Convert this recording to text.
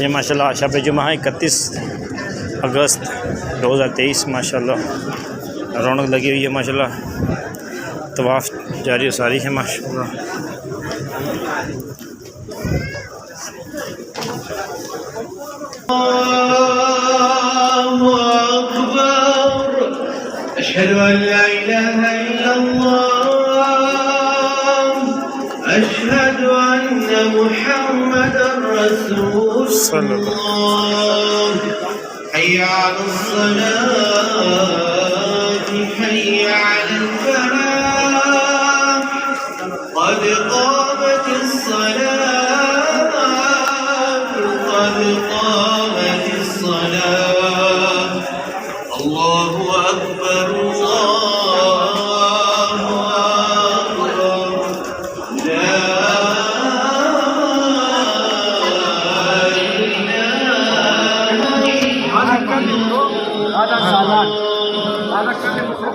ये माशाल्लाह शब जुमा है 31 अगस्त 2023 माशाल्लाह रौनक लगी हुई है माशाल्लाह। तवाफ़ जारी सारी है माशाल्लाह। أشهد أن لا إله إلا الله أشهد أن محمدا رسول الله حي على الصلاة حي على الفلاح قد قامت الصلاة قد قامت الصلاة الله أكبر الله أكبر لا إله إلا الله